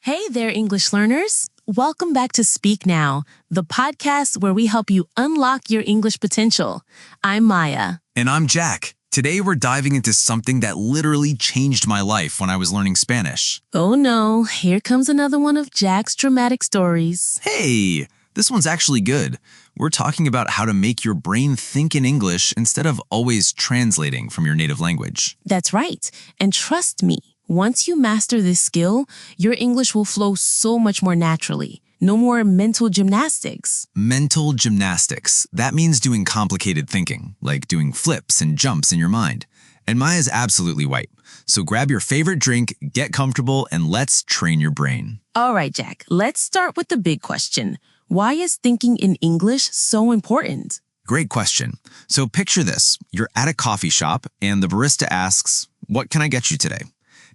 Hey there, English learners. Welcome back to Speak Now, the podcast where we help you unlock your English potential. I'm Maya. And I'm Jack. Today we're diving into something that literally changed my life when I was learning Spanish. Oh no, here comes another one of Jack's dramatic stories. Hey, this one's actually good. We're talking about how to make your brain think in English instead of always translating from your native language. That's right. And trust me, once you master this skill, your English will flow so much more naturally. No more mental gymnastics. Mental gymnastics. That means doing complicated thinking, like doing flips and jumps in your mind. And Maya's absolutely right. So grab your favorite drink, get comfortable, and let's train your brain. All right, Jack, let's start with the big question. Why is thinking in English so important? Great question. So picture this. You're at a coffee shop and the barista asks, "What can I get you today?"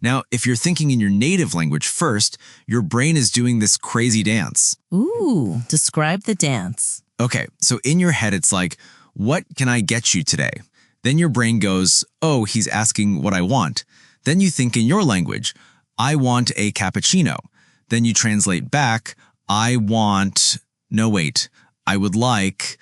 Now, if you're thinking in your native language first, your brain is doing this crazy dance. Ooh, describe the dance. Okay, so in your head, it's like, "What can I get you today?" Then your brain goes, "Oh, he's asking what I want." Then you think in your language, "I want a cappuccino." Then you translate back, I would like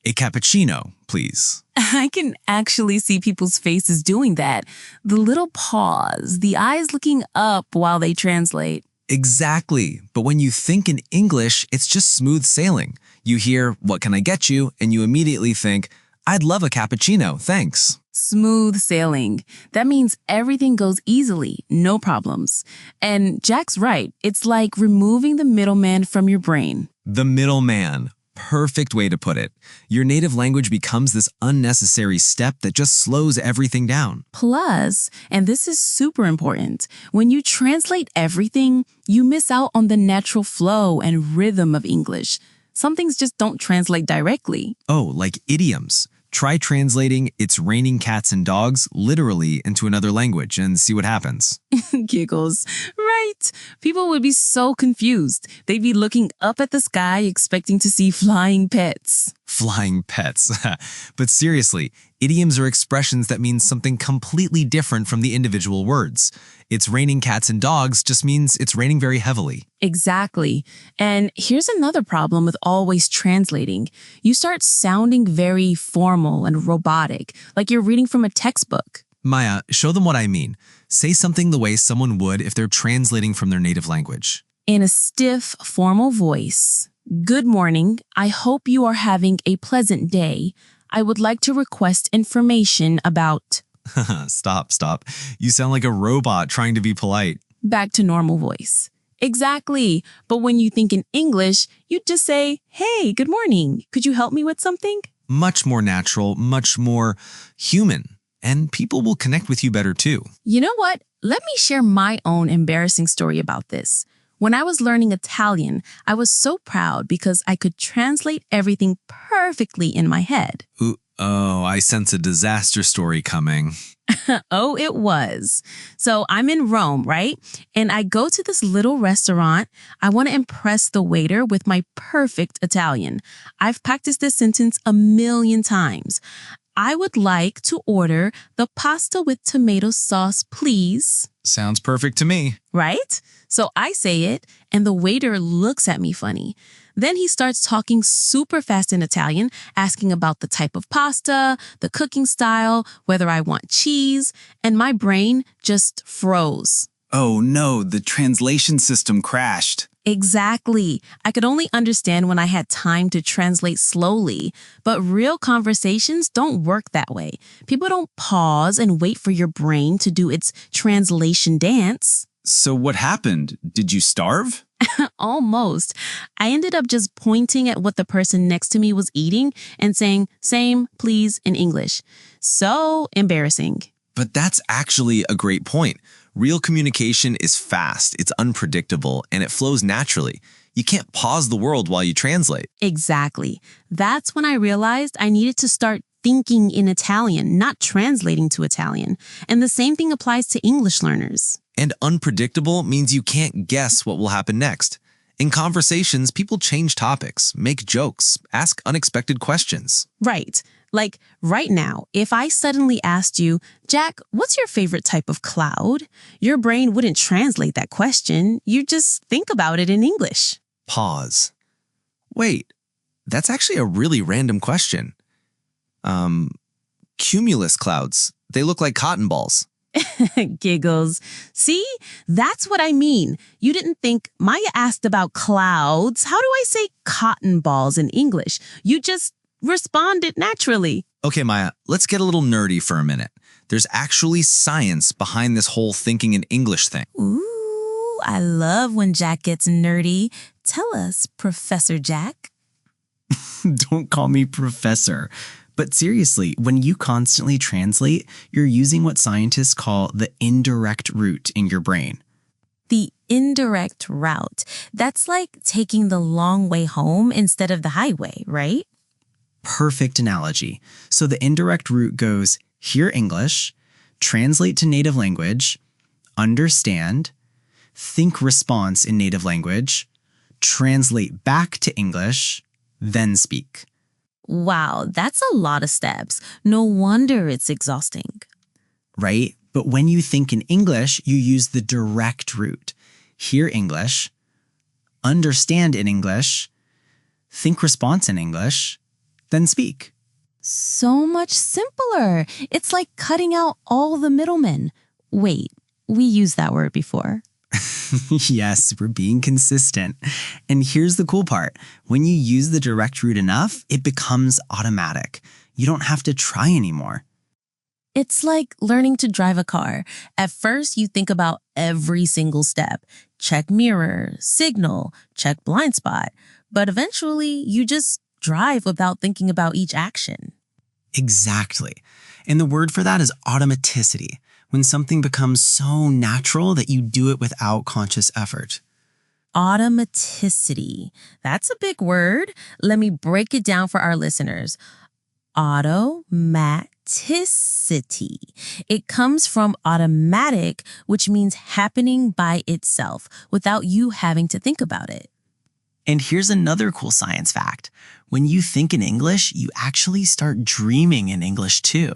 a cappuccino, please. I can actually see people's faces doing that. The little pause, the eyes looking up while they translate. Exactly. But when you think in English, it's just smooth sailing. You hear, "What can I get you?" and you immediately think, "I'd love a cappuccino, thanks." Smooth sailing. That means everything goes easily, no problems. And Jack's right. It's like removing the middleman from your brain. The middleman. Perfect way to put it. Your native language becomes this unnecessary step that just slows everything down. Plus, and this is super important, when you translate everything, you miss out on the natural flow and rhythm of English. Some things just don't translate directly. Oh, like idioms. Try translating "it's raining cats and dogs" literally into another language and see what happens. Giggles. Right. People would be so confused. They'd be looking up at the sky expecting to see flying pets. Flying pets. But seriously, idioms are expressions that mean something completely different from the individual words. "It's raining cats and dogs" just means it's raining very heavily. Exactly. And here's another problem with always translating. You start sounding very formal and robotic, like you're reading from a textbook. Maya, show them what I mean. Say something the way someone would if they're translating from their native language. In a stiff, formal voice. Good morning. I hope you are having a pleasant day. I would like to request information about... Stop. You sound like a robot trying to be polite. Back to normal voice. Exactly. But when you think in English, you just say, "Hey, good morning. Could you help me with something?" Much more natural, much more human. And people will connect with you better too. You know what? Let me share my own embarrassing story about this. When I was learning Italian, I was so proud because I could translate everything perfectly in my head. Oh, I sense a disaster story coming. Oh, it was. So I'm in Rome, right? And I go to this little restaurant. I want to impress the waiter with my perfect Italian. I've practiced this sentence a million times. I would like to order the pasta with tomato sauce, please. Sounds perfect to me. Right? So I say it, and the waiter looks at me funny. Then he starts talking super fast in Italian, asking about the type of pasta, the cooking style, whether I want cheese, and my brain just froze. Oh no, the translation system crashed. Exactly. I could only understand when I had time to translate slowly, but real conversations don't work that way. People don't pause and wait for your brain to do its translation dance. So what happened? Did you starve? Almost. I ended up just pointing at what the person next to me was eating and saying, "Same, please," in English. So embarrassing. But that's actually a great point. Real communication is fast, it's unpredictable, and it flows naturally. You can't pause the world while you translate. Exactly. That's when I realized I needed to start thinking in Italian, not translating to Italian. And the same thing applies to English learners. And unpredictable means you can't guess what will happen next. In conversations, people change topics, make jokes, ask unexpected questions. Right. Like right now, if I suddenly asked you, Jack, what's your favorite type of cloud? Your brain wouldn't translate that question. You just think about it in English. Pause. Wait, that's actually a really random question. Cumulus clouds. They look like cotton balls. Giggles. See, that's what I mean. You didn't think Maya asked about clouds. How do I say cotton balls in English? You just responded naturally. Okay, Maya, let's get a little nerdy for a minute. There's actually science behind this whole thinking in English thing. Ooh, I love when Jack gets nerdy. Tell us, Professor Jack. Don't call me professor. But seriously, when you constantly translate, you're using what scientists call the indirect route in your brain. The indirect route. That's like taking the long way home instead of the highway, right? Perfect analogy. So the indirect route goes hear English, translate to native language, understand, think response in native language, translate back to English, then speak. Wow, that's a lot of steps. No wonder it's exhausting. Right? But when you think in English, you use the direct route. Hear English, understand in English, think response in English, then speak. So much simpler. It's like cutting out all the middlemen. Wait, we used that word before. Yes, we're being consistent. And here's the cool part. When you use the direct route enough, it becomes automatic. You don't have to try anymore. It's like learning to drive a car. At first, you think about every single step. Check mirror, signal, check blind spot. But eventually, you just drive without thinking about each action. Exactly. And the word for that is automaticity. When something becomes so natural that you do it without conscious effort. Automaticity. That's a big word. Let me break it down for our listeners. Automaticity. It comes from automatic, which means happening by itself without you having to think about it. And here's another cool science fact. When you think in English, you actually start dreaming in English too.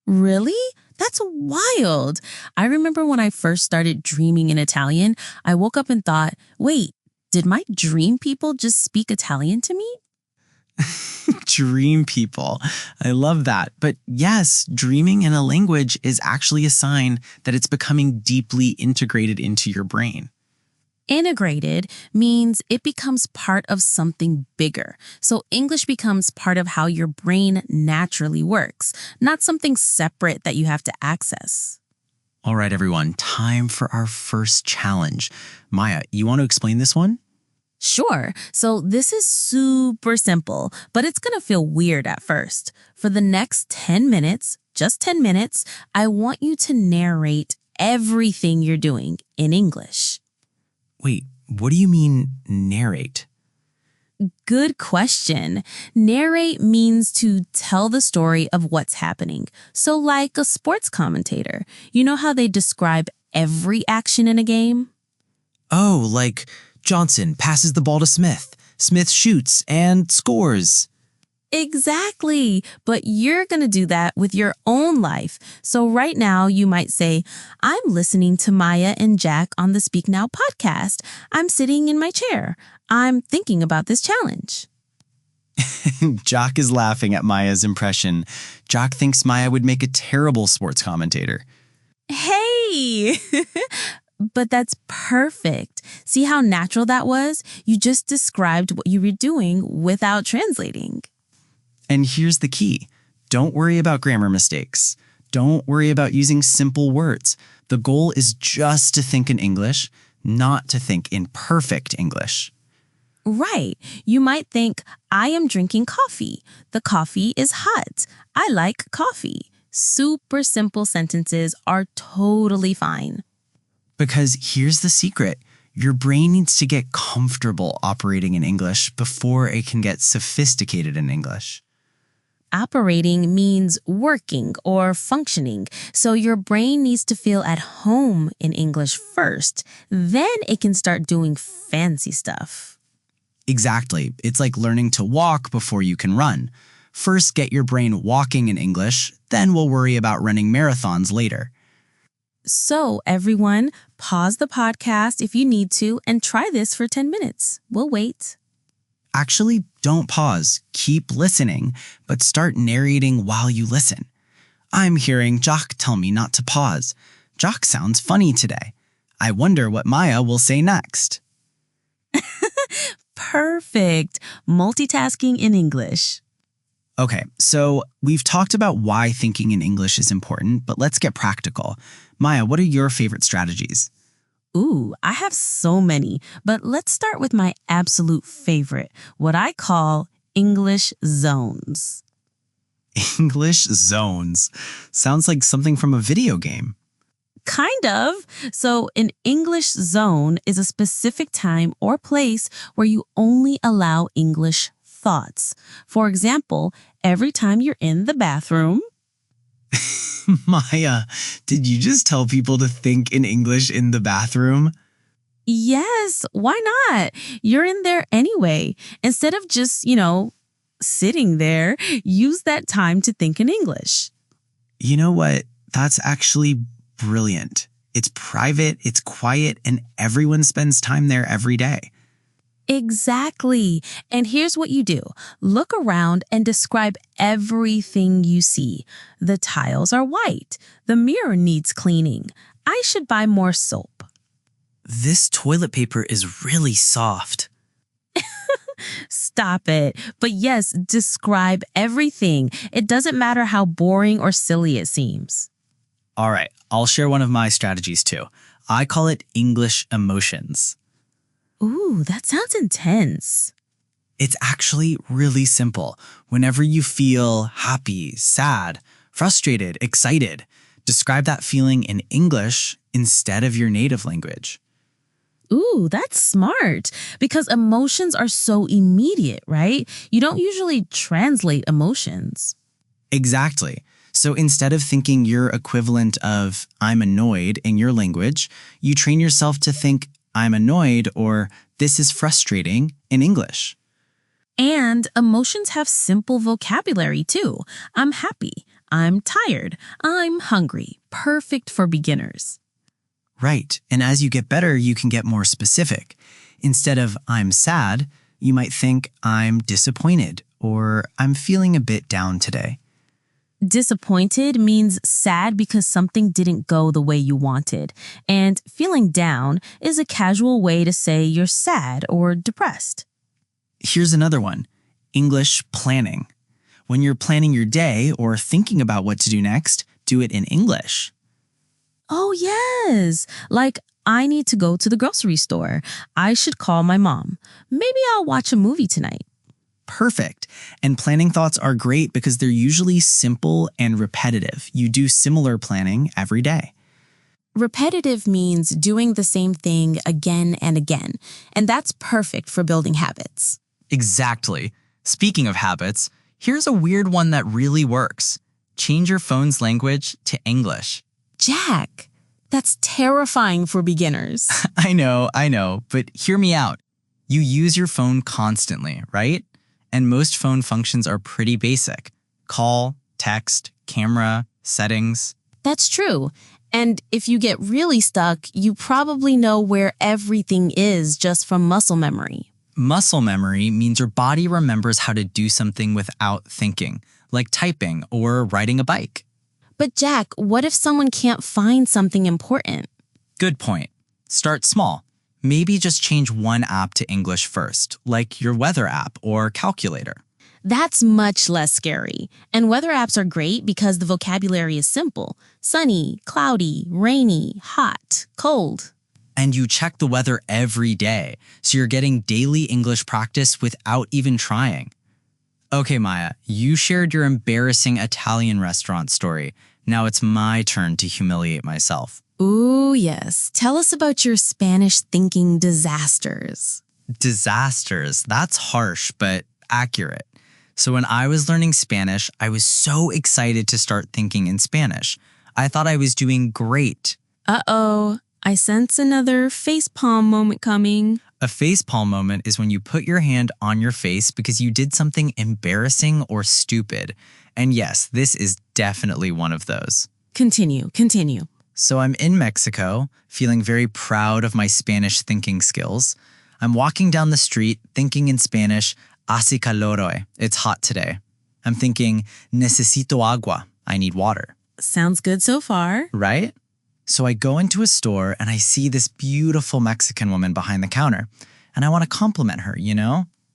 Really? That's wild. I remember when I first started dreaming in Italian, I woke up and thought, wait, did my dream people just speak Italian to me? Dream people. I love that. But yes, dreaming in a language is actually a sign that it's becoming deeply integrated into your brain. Integrated means it becomes part of something bigger. So English becomes part of how your brain naturally works, not something separate that you have to access. All right, everyone, time for our first challenge. Maya, you want to explain this one? Sure. So this is super simple, but it's going to feel weird at first. For the next 10 minutes, just 10 minutes, I want you to narrate everything you're doing in English. Wait, what do you mean narrate? Good question. Narrate means to tell the story of what's happening. So like a sports commentator, you know how they describe every action in a game? Oh, like Johnson passes the ball to Smith. Smith shoots and scores. Exactly. But you're going to do that with your own life. So right now you might say, I'm listening to Maya and Jack on the Speak Now podcast. I'm sitting in my chair. I'm thinking about this challenge. Jock is laughing at Maya's impression. Jock thinks Maya would make a terrible sports commentator. Hey! But that's perfect. See how natural that was? You just described what you were doing without translating. And here's the key. Don't worry about grammar mistakes. Don't worry about using simple words. The goal is just to think in English, not to think in perfect English. Right. You might think, I am drinking coffee. The coffee is hot. I like coffee. Super simple sentences are totally fine. Because here's the secret. Your brain needs to get comfortable operating in English before it can get sophisticated in English. Operating means working or functioning. So your brain needs to feel at home in English first. Then it can start doing fancy stuff. Exactly. It's like learning to walk before you can run. First, get your brain walking in English, then we'll worry about running marathons later. So, everyone, pause the podcast if you need to and try this for 10 minutes. We'll wait. Actually, don't pause. Keep listening, but start narrating while you listen. I'm hearing Jock tell me not to pause. Jock sounds funny today. I wonder what Maya will say next. Perfect. Multitasking in English. Okay, so we've talked about why thinking in English is important, but let's get practical. Maya, what are your favorite strategies? Ooh, I have so many, but let's start with my absolute favorite, what I call English zones. English zones. Sounds like something from a video game. Kind of. So an English zone is a specific time or place where you only allow English thoughts. For example, every time you're in the bathroom. Maya, did you just tell people to think in English in the bathroom? Yes, why not? You're in there anyway. Instead of just, sitting there, use that time to think in English. You know what? That's actually brilliant. It's private, it's quiet, and everyone spends time there every day. Exactly. And here's what you do. Look around and describe everything you see. The tiles are white. The mirror needs cleaning. I should buy more soap. This toilet paper is really soft. Stop it. But yes, describe everything. It doesn't matter how boring or silly it seems. All right, I'll share one of my strategies too. I call it English emotions. Ooh, that sounds intense. It's actually really simple. Whenever you feel happy, sad, frustrated, excited, describe that feeling in English instead of your native language. Ooh, that's smart because emotions are so immediate, right? You don't usually translate emotions. Exactly. So instead of thinking your equivalent of I'm annoyed in your language, you train yourself to think I'm annoyed or this is frustrating in English. And emotions have simple vocabulary too. I'm happy. I'm tired. I'm hungry. Perfect for beginners. Right. And as you get better, you can get more specific. Instead of I'm sad, you might think I'm disappointed or I'm feeling a bit down today. Disappointed means sad because something didn't go the way you wanted. And feeling down is a casual way to say you're sad or depressed. Here's another one. English planning. When you're planning your day or thinking about what to do next, do it in English. Oh, yes. Like, I need to go to the grocery store. I should call my mom. Maybe I'll watch a movie tonight. Perfect. And planning thoughts are great because they're usually simple and repetitive. You do similar planning every day. Repetitive means doing the same thing again and again, and that's perfect for building habits. Exactly. Speaking of habits, here's a weird one that really works. Change your phone's language to English. Jack, that's terrifying for beginners. I know, but hear me out. You use your phone constantly, right? And most phone functions are pretty basic. Call, text, camera, settings. That's true. And if you get really stuck, you probably know where everything is just from muscle memory. Muscle memory means your body remembers how to do something without thinking, like typing or riding a bike. But Jack, what if someone can't find something important? Good point. Start small. Maybe just change one app to English first, like your weather app or calculator. That's much less scary. And weather apps are great because the vocabulary is simple. Sunny, cloudy, rainy, hot, cold. And you check the weather every day, so you're getting daily English practice without even trying. Okay, Maya, you shared your embarrassing Italian restaurant story. Now it's my turn to humiliate myself. Ooh, yes. Tell us about your Spanish thinking disasters. Disasters. That's harsh, but accurate. So when I was learning Spanish, I was so excited to start thinking in Spanish. I thought I was doing great. Uh-oh. I sense another facepalm moment coming. A facepalm moment is when you put your hand on your face because you did something embarrassing or stupid. And yes, this is definitely one of those. Continue. So I'm in Mexico, feeling very proud of my Spanish thinking skills. I'm walking down the street thinking in Spanish, hace calor hoy. It's hot today. I'm thinking, necesito agua. I need water. Sounds good so far. Right? So I go into a store and I see this beautiful Mexican woman behind the counter. And I want to compliment her,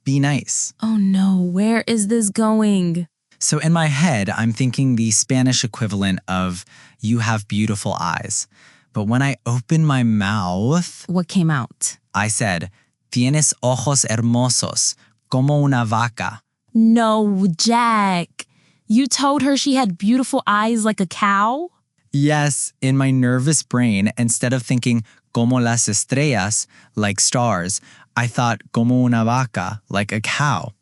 Be nice. Oh no, where is this going? So in my head, I'm thinking the Spanish equivalent of, you have beautiful eyes. But when I open my mouth, What came out? I said, tienes ojos hermosos, como una vaca. No, Jack. You told her she had beautiful eyes like a cow? Yes, in my nervous brain, instead of thinking como las estrellas, like stars, I thought como una vaca, like a cow.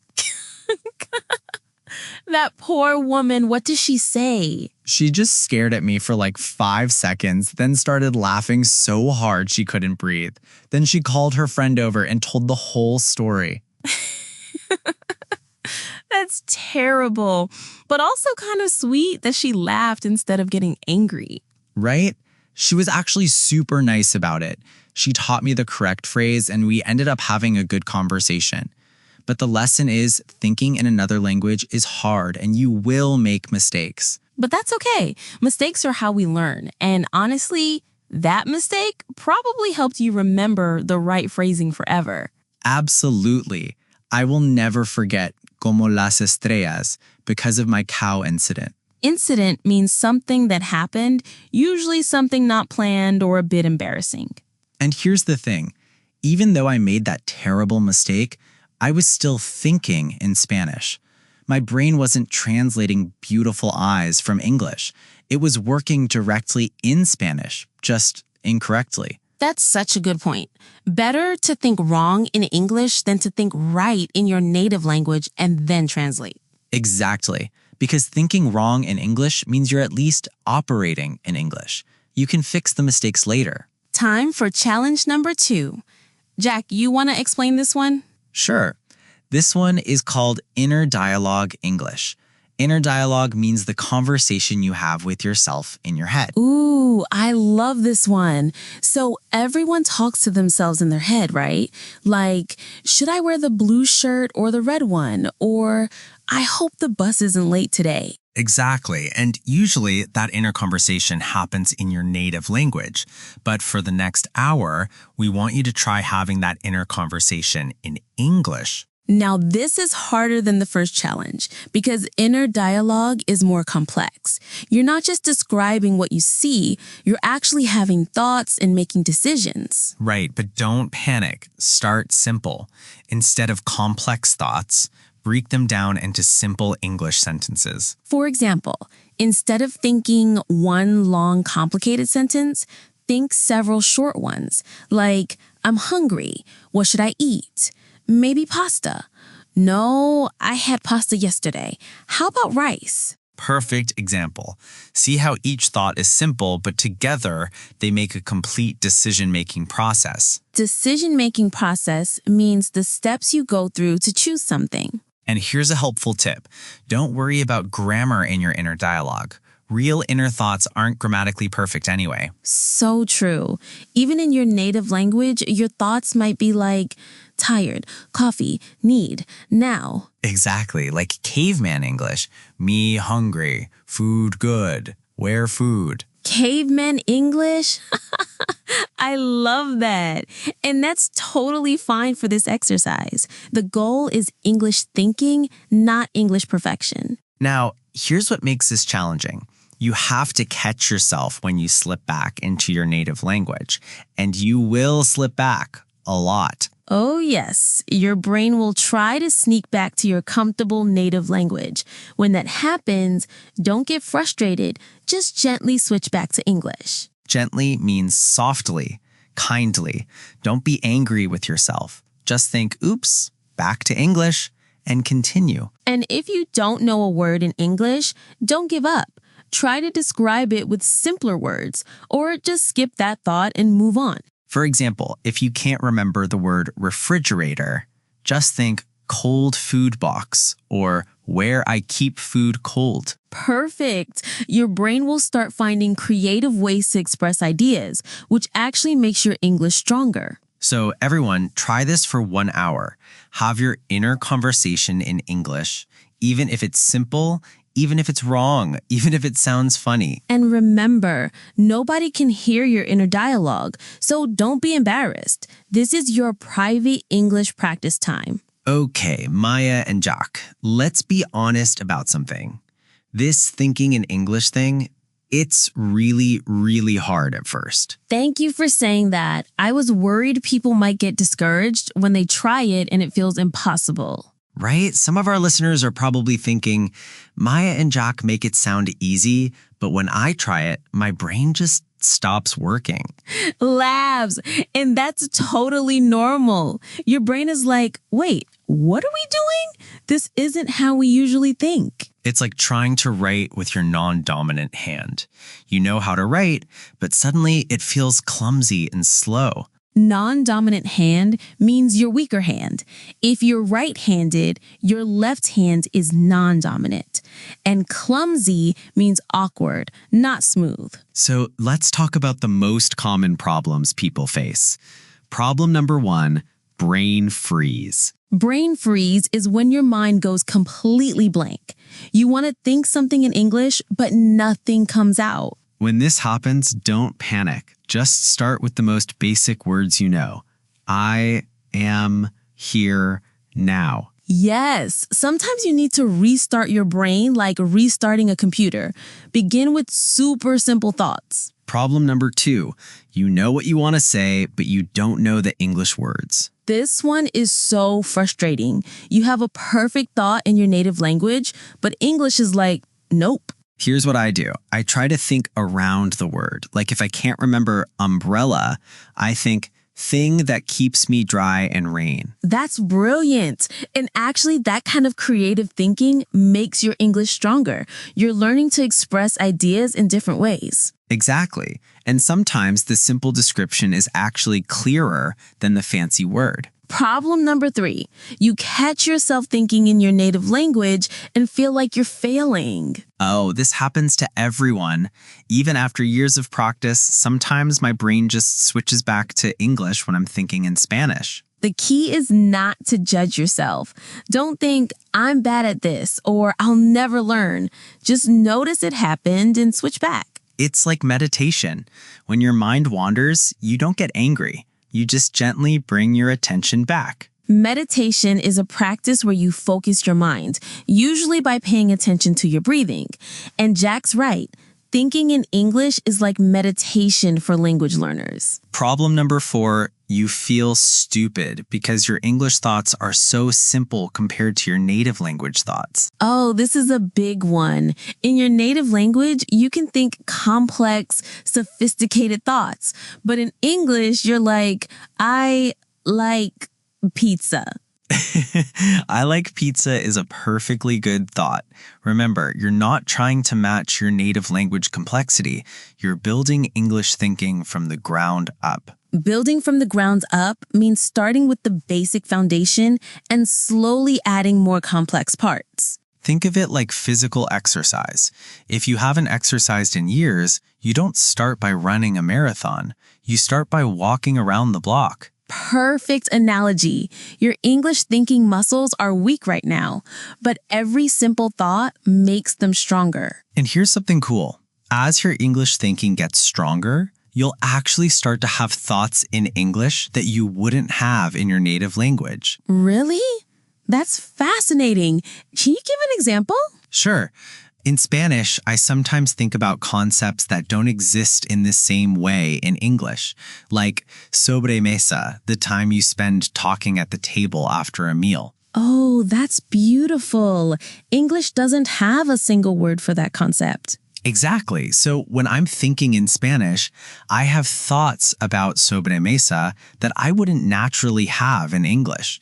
That poor woman, what did she say? She just stared at me for like 5 seconds, then started laughing so hard she couldn't breathe. Then she called her friend over and told the whole story. That's terrible, but also kind of sweet that she laughed instead of getting angry. Right? She was actually super nice about it. She taught me the correct phrase and we ended up having a good conversation. But the lesson is thinking in another language is hard and you will make mistakes. But that's okay. Mistakes are how we learn. And honestly, that mistake probably helped you remember the right phrasing forever. Absolutely. I will never forget como las estrellas because of my cow incident. Incident means something that happened, usually something not planned or a bit embarrassing. And here's the thing. Even though I made that terrible mistake, I was still thinking in Spanish. My brain wasn't translating beautiful eyes from English. It was working directly in Spanish, just incorrectly. That's such a good point. Better to think wrong in English than to think right in your native language and then translate. Exactly. Because thinking wrong in English means you're at least operating in English. You can fix the mistakes later. Time for challenge number 2. Jack, you want to explain this one? Sure. This one is called Inner Dialogue English. Inner dialogue means the conversation you have with yourself in your head. Ooh, I love this one. So everyone talks to themselves in their head, right? Like, should I wear the blue shirt or the red one? Or, I hope the bus isn't late today. Exactly. And usually that inner conversation happens in your native language. But for the next hour, we want you to try having that inner conversation in English. Now, this is harder than the first challenge because inner dialogue is more complex. You're not just describing what you see, you're actually having thoughts and making decisions. Right, but don't panic. Start simple. Instead of complex thoughts, break them down into simple English sentences. For example, instead of thinking one long, complicated sentence, think several short ones, like, I'm hungry. What should I eat? Maybe pasta. No, I had pasta yesterday. How about rice? Perfect example. See how each thought is simple, but together they make a complete decision-making process. Decision-making process means the steps you go through to choose something. And here's a helpful tip. Don't worry about grammar in your inner dialogue. Real inner thoughts aren't grammatically perfect anyway. So true. Even in your native language, your thoughts might be like, tired, coffee, need, now. Exactly, like caveman English. Me hungry, food good, where food. Caveman English? I love that. And that's totally fine for this exercise. The goal is English thinking, not English perfection. Now, here's what makes this challenging. You have to catch yourself when you slip back into your native language. And you will slip back a lot. Oh, yes. Your brain will try to sneak back to your comfortable native language. When that happens, don't get frustrated. Just gently switch back to English. Gently means softly, kindly. Don't be angry with yourself. Just think, oops, back to English, and continue. And if you don't know a word in English, don't give up. Try to describe it with simpler words, or just skip that thought and move on. For example, if you can't remember the word refrigerator, just think cold food box or where I keep food cold. Perfect. Your brain will start finding creative ways to express ideas, which actually makes your English stronger. So everyone, try this for 1 hour. Have your inner conversation in English, even if it's simple, even if it's wrong, even if it sounds funny. And remember, nobody can hear your inner dialogue, so don't be embarrassed. This is your private English practice time. Okay, Maya and Jack, let's be honest about something. This thinking in English thing, it's really, really hard at first. Thank you for saying that. I was worried people might get discouraged when they try it and it feels impossible. Right? Some of our listeners are probably thinking, Maya and Jack make it sound easy, but when I try it, my brain just stops working. Labs, and that's totally normal. Your brain is like, wait, what are we doing? This isn't how we usually think. It's like trying to write with your non-dominant hand. You know how to write, but suddenly it feels clumsy and slow. Non-dominant hand means your weaker hand. If you're right-handed, your left hand is non-dominant. And clumsy means awkward, not smooth. So let's talk about the most common problems people face. Problem number 1, brain freeze. Brain freeze is when your mind goes completely blank. You want to think something in English, but nothing comes out. When this happens, don't panic. Just start with the most basic words you know. I am here now. Yes, sometimes you need to restart your brain like restarting a computer. Begin with super simple thoughts. Problem number 2, you know what you want to say, but you don't know the English words. This one is so frustrating. You have a perfect thought in your native language, but English is like, nope. Here's what I do. I try to think around the word. Like if I can't remember umbrella, I think thing that keeps me dry and rain. That's brilliant. And actually, that kind of creative thinking makes your English stronger. You're learning to express ideas in different ways. Exactly. And sometimes the simple description is actually clearer than the fancy word. Problem number 3, you catch yourself thinking in your native language and feel like you're failing. Oh, this happens to everyone. Even after years of practice, sometimes my brain just switches back to English when I'm thinking in Spanish. The key is not to judge yourself. Don't think, I'm bad at this or I'll never learn. Just notice it happened and switch back. It's like meditation. When your mind wanders, you don't get angry. You just gently bring your attention back. Meditation is a practice where you focus your mind, usually by paying attention to your breathing. And Jack's right. Thinking in English is like meditation for language learners. Problem number 4, you feel stupid because your English thoughts are so simple compared to your native language thoughts. Oh, this is a big one. In your native language, you can think complex, sophisticated thoughts. But in English, you're like, I like pizza. I like pizza is a perfectly good thought. Remember, you're not trying to match your native language complexity. You're building English thinking from the ground up. Building from the ground up means starting with the basic foundation and slowly adding more complex parts. Think of it like physical exercise. If you haven't exercised in years, you don't start by running a marathon. You start by walking around the block. Perfect analogy. Your English thinking muscles are weak right now, but every simple thought makes them stronger. And here's something cool. As your English thinking gets stronger, you'll actually start to have thoughts in English that you wouldn't have in your native language. Really? That's fascinating. Can you give an example? Sure. In Spanish, I sometimes think about concepts that don't exist in the same way in English, like sobremesa, the time you spend talking at the table after a meal. Oh, that's beautiful. English doesn't have a single word for that concept. Exactly. So when I'm thinking in Spanish, I have thoughts about sobremesa that I wouldn't naturally have in English.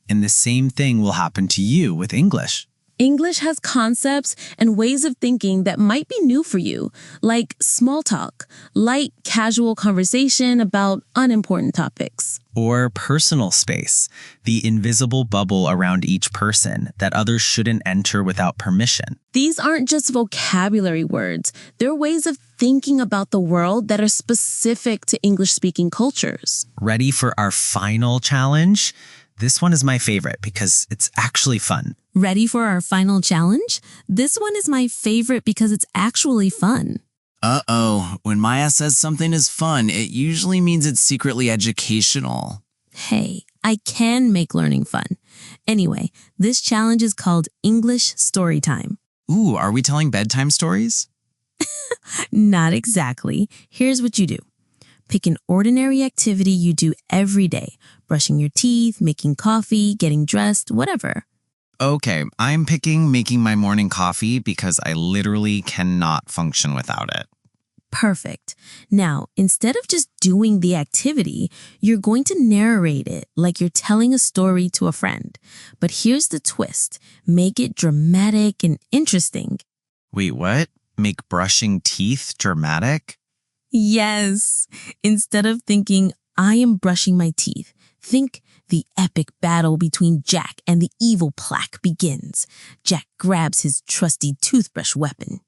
And the same thing will happen to you with English. English has concepts and ways of thinking that might be new for you, like small talk, light, casual conversation about unimportant topics. Or personal space, the invisible bubble around each person that others shouldn't enter without permission. These aren't just vocabulary words, they're ways of thinking about the world that are specific to English-speaking cultures. Ready for our final challenge? This one is my favorite because it's actually fun. Ready for our final challenge? This one is my favorite because it's actually fun. Uh-oh, when Maya says something is fun, it usually means it's secretly educational. Hey, I can make learning fun. Anyway, this challenge is called English Story Time. Ooh, are we telling bedtime stories? Not exactly. Here's what you do. Pick an ordinary activity you do every day. Brushing your teeth, making coffee, getting dressed, whatever. Okay, I'm picking making my morning coffee because I literally cannot function without it. Perfect. Now, instead of just doing the activity, you're going to narrate it like you're telling a story to a friend. But here's the twist. Make it dramatic and interesting. Wait, what? Make brushing teeth dramatic? Yes. Instead of thinking, I am brushing my teeth, think the epic battle between Jack and the evil plaque begins. Jack grabs his trusty toothbrush weapon.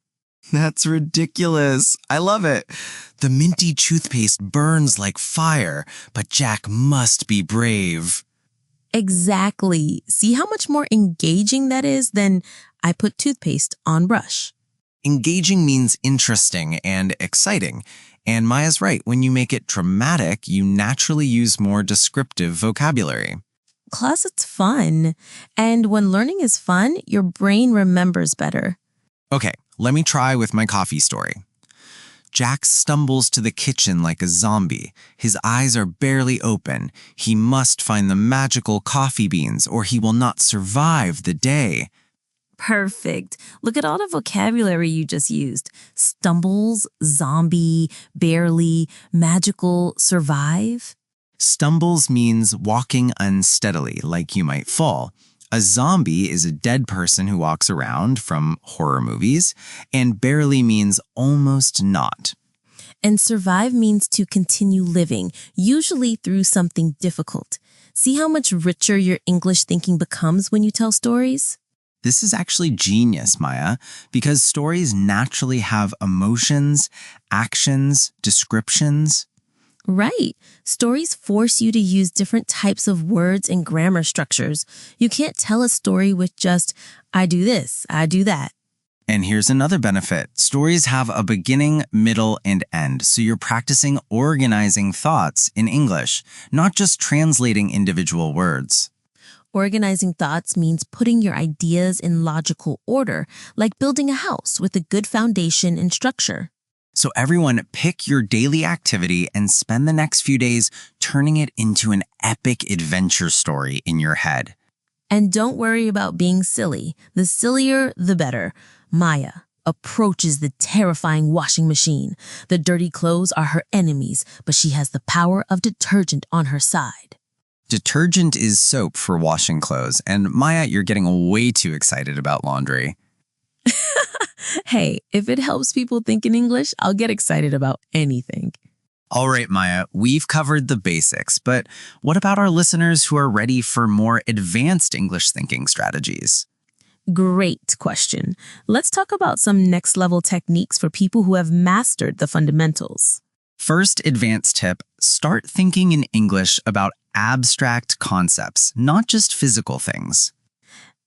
That's ridiculous. I love it. The minty toothpaste burns like fire, but Jack must be brave. Exactly. See how much more engaging that is than I put toothpaste on brush. Engaging means interesting and exciting. And Maya's right. When you make it dramatic, you naturally use more descriptive vocabulary. Plus, it's fun. And when learning is fun, your brain remembers better. Okay, let me try with my coffee story. Jack stumbles to the kitchen like a zombie. His eyes are barely open. He must find the magical coffee beans or he will not survive the day. Perfect. Look at all the vocabulary you just used. Stumbles, zombie, barely, magical, survive. Stumbles means walking unsteadily, like you might fall. A zombie is a dead person who walks around from horror movies, and barely means almost not. And survive means to continue living, usually through something difficult. See how much richer your English thinking becomes when you tell stories? This is actually genius, Maya, because stories naturally have emotions, actions, descriptions. Right. Stories force you to use different types of words and grammar structures. You can't tell a story with just, I do this, I do that. And here's another benefit. Stories have a beginning, middle, and end, so you're practicing organizing thoughts in English, not just translating individual words. Organizing thoughts means putting your ideas in logical order, like building a house with a good foundation and structure. So everyone, pick your daily activity and spend the next few days turning it into an epic adventure story in your head. And don't worry about being silly. The sillier, the better. Maya approaches the terrifying washing machine. The dirty clothes are her enemies, but she has the power of detergent on her side. Detergent is soap for washing clothes, and Maya, you're getting way too excited about laundry. Hey, if it helps people think in English, I'll get excited about anything. All right, Maya, we've covered the basics, but what about our listeners who are ready for more advanced English thinking strategies? Great question. Let's talk about some next level techniques for people who have mastered the fundamentals. First advanced tip, start thinking in English about abstract concepts, not just physical things.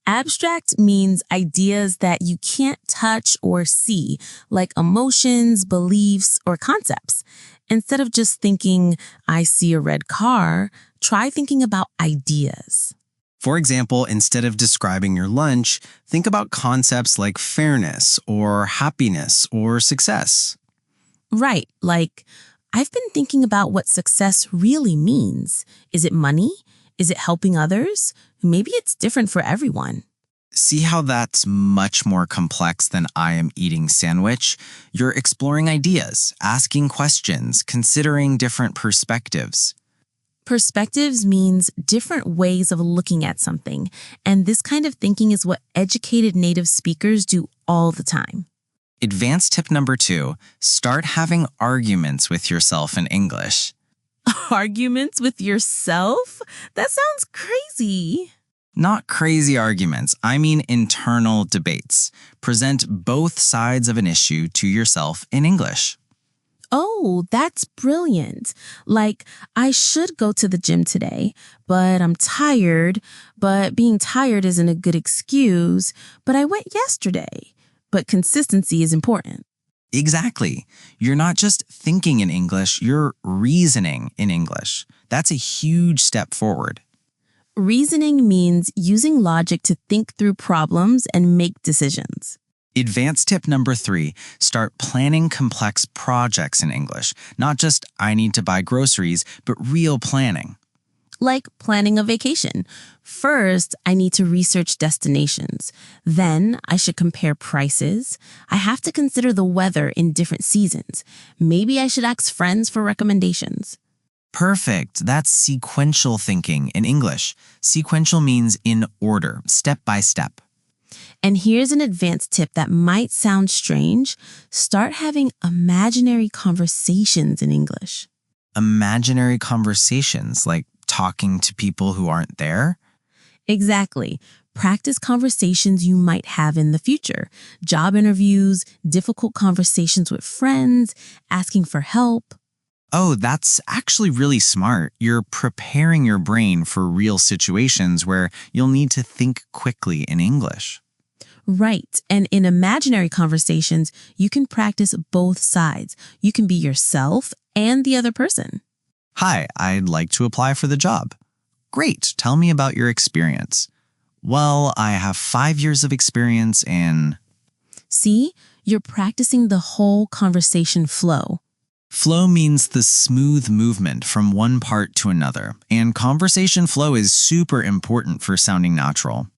Abstract means ideas that you can't touch or see, like emotions, beliefs, or concepts. Instead of just thinking, I see a red car, try thinking about ideas. For example, instead of describing your lunch, think about concepts like fairness or happiness or success. Right, like, I've been thinking about what success really means. Is it money? Is it helping others? Maybe it's different for everyone. See how that's much more complex than I am eating sandwich? You're exploring ideas, asking questions, considering different perspectives. Perspectives means different ways of looking at something, and this kind of thinking is what educated native speakers do all the time. Advanced tip number 2, start having arguments with yourself in English. Arguments with yourself? That sounds crazy. Not crazy arguments, I mean internal debates. Present both sides of an issue to yourself in English. Oh, that's brilliant. Like, I should go to the gym today, but I'm tired. But being tired isn't a good excuse. But I went yesterday. But consistency is important. Exactly. You're not just thinking in English, you're reasoning in English. That's a huge step forward. Reasoning means using logic to think through problems and make decisions. Advanced tip number 3, start planning complex projects in English. Not just, I need to buy groceries, but real planning. Like planning a vacation. First, I need to research destinations. Then, I should compare prices. I have to consider the weather in different seasons. Maybe I should ask friends for recommendations. Perfect. That's sequential thinking in English. Sequential means in order, step by step. And here's an advanced tip that might sound strange. Start having imaginary conversations in English. Imaginary conversations, like talking to people who aren't there? Exactly. Practice conversations you might have in the future. Job interviews, difficult conversations with friends, asking for help. Oh, that's actually really smart. You're preparing your brain for real situations where you'll need to think quickly in English. Right. And in imaginary conversations, you can practice both sides. You can be yourself and the other person. Hi, I'd like to apply for the job. Great. Tell me about your experience. Well, I have 5 years of experience in... See, you're practicing the whole conversation flow. Flow means the smooth movement from one part to another, and conversation flow is super important for sounding natural.